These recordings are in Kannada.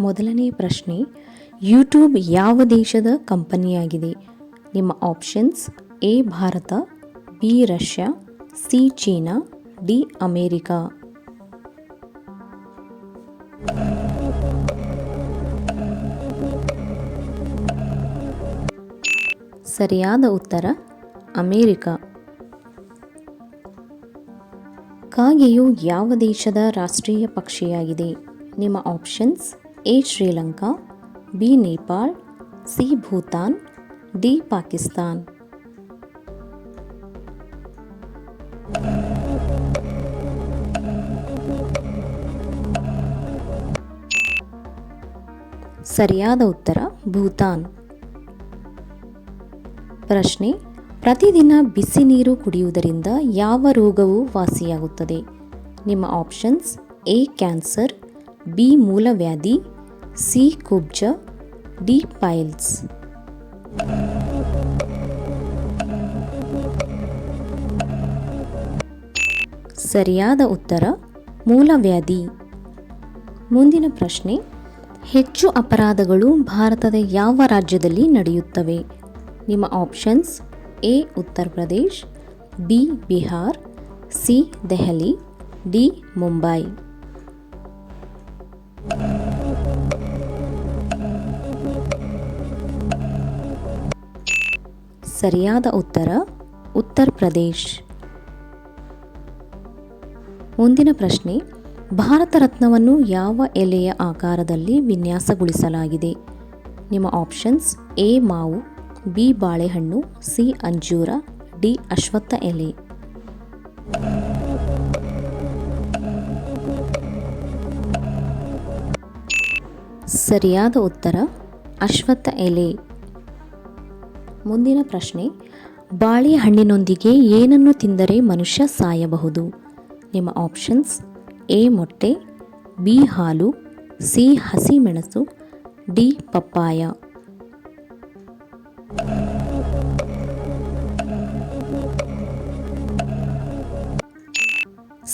ಮೊದಲನೇ ಪ್ರಶ್ನೆ, ಯೂಟ್ಯೂಬ್ ಯಾವ ದೇಶದ ಕಂಪನಿಯಾಗಿದೆ? ನಿಮ್ಮ options: A Bharat, B Russia, C China, D America. ಸರಿಯಾದ ಉತ್ತರ ಅಮೇರಿಕ. ಕಾಗೆಯು ಯಾವ ದೇಶದ ರಾಷ್ಟ್ರೀಯ ಪಕ್ಷಿಯಾಗಿದೆ? ನಿಮ್ಮ options: A Sri Lanka, B Nepal, C Bhutan, D Pakistan. ಸರಿಯಾದ ಉತ್ತರ ಭೂತಾನ್. ಪ್ರಶ್ನೆ, ಪ್ರತಿದಿನ ಬಿಸಿ ನೀರು ಕುಡಿಯುವುದರಿಂದ ಯಾವ ರೋಗವು ವಾಸಿಯಾಗುತ್ತದೆ? ನಿಮ್ಮ ಆಪ್ಷನ್ಸ್: ಎ ಕ್ಯಾನ್ಸರ್, ಬಿ ಮೂಲವ್ಯಾಧಿ, ಸಿ ಕುಬ್ಜ, ಡಿ ಪೈಲ್ಸ್. ಸರಿಯಾದ ಉತ್ತರ ಮೂಲವ್ಯಾಧಿ. ಮುಂದಿನ ಪ್ರಶ್ನೆ, ಹೆಚ್ಚು ಅಪರಾಧಗಳು ಭಾರತದ ಯಾವ ರಾಜ್ಯದಲ್ಲಿ ನಡೆಯುತ್ತವೆ? ನಿಮ್ಮ options: A Uttar Pradesh, B Bihar, C Delhi, D Mumbai. ಸರಿಯಾದ ಉತ್ತರ ಉತ್ತರ ಪ್ರದೇಶ್. ಮುಂದಿನ ಪ್ರಶ್ನೆ, ಭಾರತ ರತ್ನವನ್ನು ಯಾವ ಎಲೆಯ ಆಕಾರದಲ್ಲಿ ವಿನ್ಯಾಸಗೊಳಿಸಲಾಗಿದೆ? ನಿಮ್ಮ ಆಪ್ಷನ್ಸ್: ಎ ಮಾವು, ಬಿ ಬಾಳೆಹಣ್ಣು, ಸಿ ಅಂಜೂರ, ಡಿ ಅಶ್ವತ್ಥ ಎಲೆ. ಸರಿಯಾದ ಉತ್ತರ ಅಶ್ವತ್ಥ ಎಲೆ. ಮುಂದಿನ ಪ್ರಶ್ನೆ, ಬಾಳೆಹಣ್ಣಿನೊಂದಿಗೆ ಏನನ್ನು ತಿಂದರೆ ಮನುಷ್ಯ ಸಾಯಬಹುದು? ನಿಮ್ಮ ಆಪ್ಷನ್ಸ್: ಎ ಮೊಟ್ಟೆ, ಬಿ ಹಾಲು, ಸಿ ಹಸಿಮೆಣಸು, ಡಿ ಪಪ್ಪಾಯ.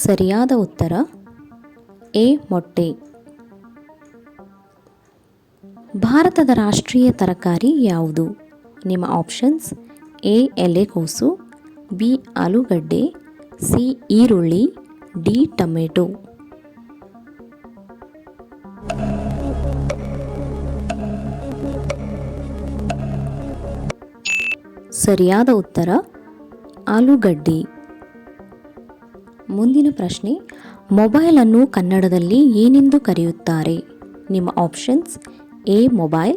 ಸರಿಯಾದ ಉತ್ತರ ಎ ಮೊಟ್ಟೆ. ಭಾರತದ ರಾಷ್ಟ್ರೀಯ ತರಕಾರಿ ಯಾವುದು? ನಿಮ್ಮ ಆಪ್ಷನ್ಸ್: ಎ ಎಲೆಕೋಸು, ಬಿ ಆಲೂಗಡ್ಡೆ, ಸಿ ಈರುಳ್ಳಿ, ಡಿ ಟೊಮೆಟೊ. ಸರಿಯಾದ ಉತ್ತರ ಆಲೂಗಡ್ಡೆ. ಮುಂದಿನ ಪ್ರಶ್ನೆ, ಮೊಬೈಲನ್ನು ಕನ್ನಡದಲ್ಲಿ ಏನೆಂದು ಕರೆಯುತ್ತಾರೆ? ನಿಮ್ಮ ಆಪ್ಷನ್ಸ್: ಎ ಮೊಬೈಲ್,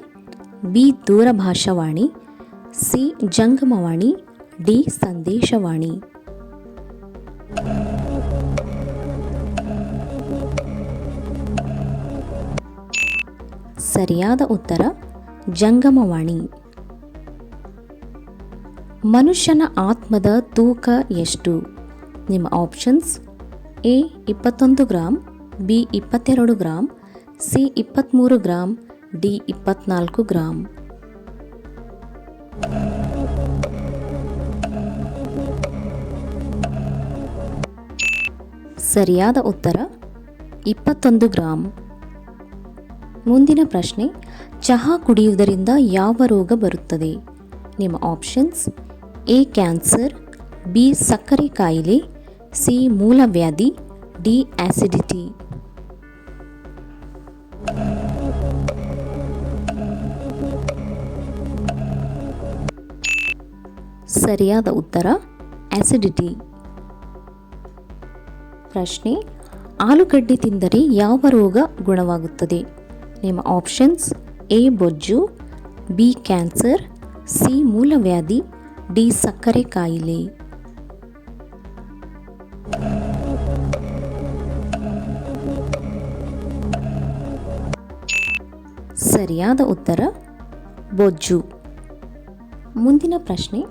ಬಿ ದೂರಭಾಷಾವಾಣಿ, ಸಿ ಜಂಗಮವಾಣಿ, ಡಿ ಸಂದೇಶವಾಣಿ. ಸರಿಯಾದ ಉತ್ತರ ಜಂಗಮವಾಣಿ. ಮನುಷ್ಯನ ಆತ್ಮದ ತೂಕ ಎಷ್ಟು? ನಿಮ್ಮ options: A 21 gram, B 22 gram, C 23 gram, D 24 gram. ಸರಿಯಾದ ಉತ್ತರ 21 ಗ್ರಾಂ. ಮುಂದಿನ ಪ್ರಶ್ನೆ, ಚಹಾ ಕುಡಿಯುವುದರಿಂದ ಯಾವ ರೋಗ ಬರುತ್ತದೆ? ನಿಮ್ಮ ಆಪ್ಷನ್ಸ್: ಎ ಕ್ಯಾನ್ಸರ್, ಬಿ ಸಕ್ಕರೆ ಕಾಯಿಲೆ, ಸಿ ಮೂಲವ್ಯಾಧಿ, ಡಿ ಆಸಿಡಿಟಿ. ಸರಿಯಾದ ಉತ್ತರ ಆಸಿಡಿಟಿ. ಪ್ರಶ್ನೆ, ಆಲೂಗಡ್ಡೆ ತಿಂದರೆ ಯಾವ ರೋಗ ಗುಣವಾಗುತ್ತದೆ? ನಿಮ್ಮ ಆಪ್ಷನ್ಸ್: ಎ ಬೊಜ್ಜು, ಬಿ ಕ್ಯಾನ್ಸರ್, ಸಿ ಮೂಲವ್ಯಾಧಿ, ಡಿ ಸಕ್ಕರೆ ಕಾಯಿಲೆ. ಸರಿಯಾದ ಉತ್ತರ ಬೊಜ್ಜು. ಮುಂದಿನ ಪ್ರಶ್ನೆ,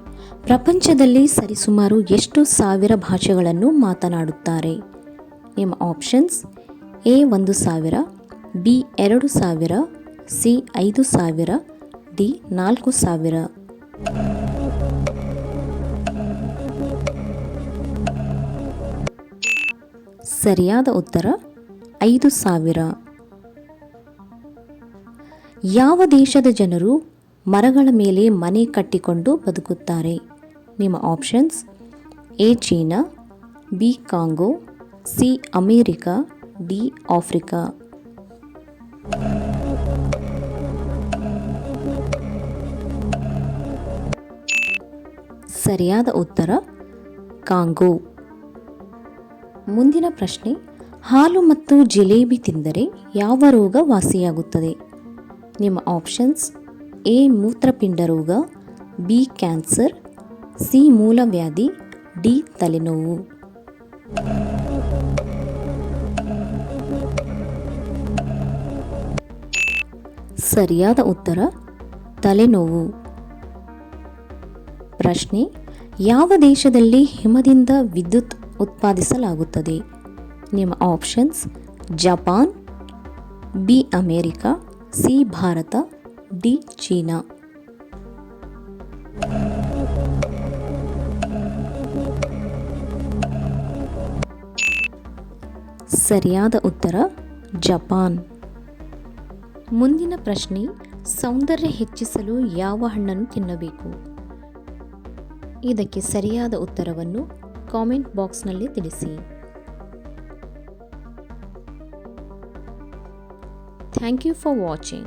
ಪ್ರಪಂಚದಲ್ಲಿ ಸರಿಸುಮಾರು ಎಷ್ಟು ಸಾವಿರ ಭಾಷೆಗಳನ್ನು ಮಾತನಾಡುತ್ತಾರೆ? ನಿಮ್ಮ options: A 1000, B 2000, C 5000, D 4000. ಸರಿಯಾದ ಉತ್ತರ 5000. ಯಾವ ದೇಶದ ಜನರು ಮರಗಳ ಮೇಲೆ ಮನೆ ಕಟ್ಟಿಕೊಂಡು ಬದುಕುತ್ತಾರೆ? ನಿಮ್ಮ options: A China, B Congo, C America, D Africa. ಸರಿಯಾದ ಉತ್ತರ ಕಾಂಗೋ. ಮುಂದಿನ ಪ್ರಶ್ನೆ: ಹಾಲು ಮತ್ತು ಜಿಲೇಬಿ ತಿಂದರೆ ಯಾವ ರೋಗ ವಾಸಿಯಾಗುತ್ತದೆ? ನಿಮ್ಮ ಆಪ್ಷನ್ಸ್: ಎ ಮೂತ್ರಪಿಂಡ ರೋಗ, ಬಿ ಕ್ಯಾನ್ಸರ್, ಸಿ ಮೂಲವ್ಯಾಧಿ, ಡಿ ತಲೆನೋವು. ಸರಿಯಾದ ಉತ್ತರ ತಲೆನೋವು. ಪ್ರಶ್ನೆ: ಯಾವ ದೇಶದಲ್ಲಿ ಹಿಮದಿಂದ ವಿದ್ಯುತ್ ಉತ್ಪಾದಿಸಲಾಗುತ್ತದೆ? ನಿಮ್ಮ options: Japan, B America, C Bharat, D China. ಸರಿಯಾದ ಉತ್ತರ ಜಪಾನ್. ಮುಂದಿನ ಪ್ರಶ್ನೆ: ಸೌಂದರ್ಯ ಹೆಚ್ಚಿಸಲು ಯಾವ ಹಣ್ಣನ್ನು ತಿನ್ನಬೇಕು? ಇದಕ್ಕೆ ಸರಿಯಾದ ಉತ್ತರವನ್ನು ಕಾಮೆಂಟ್ ಬಾಕ್ಸ್ನಲ್ಲಿ ತಿಳಿಸಿ. Thank you for watching.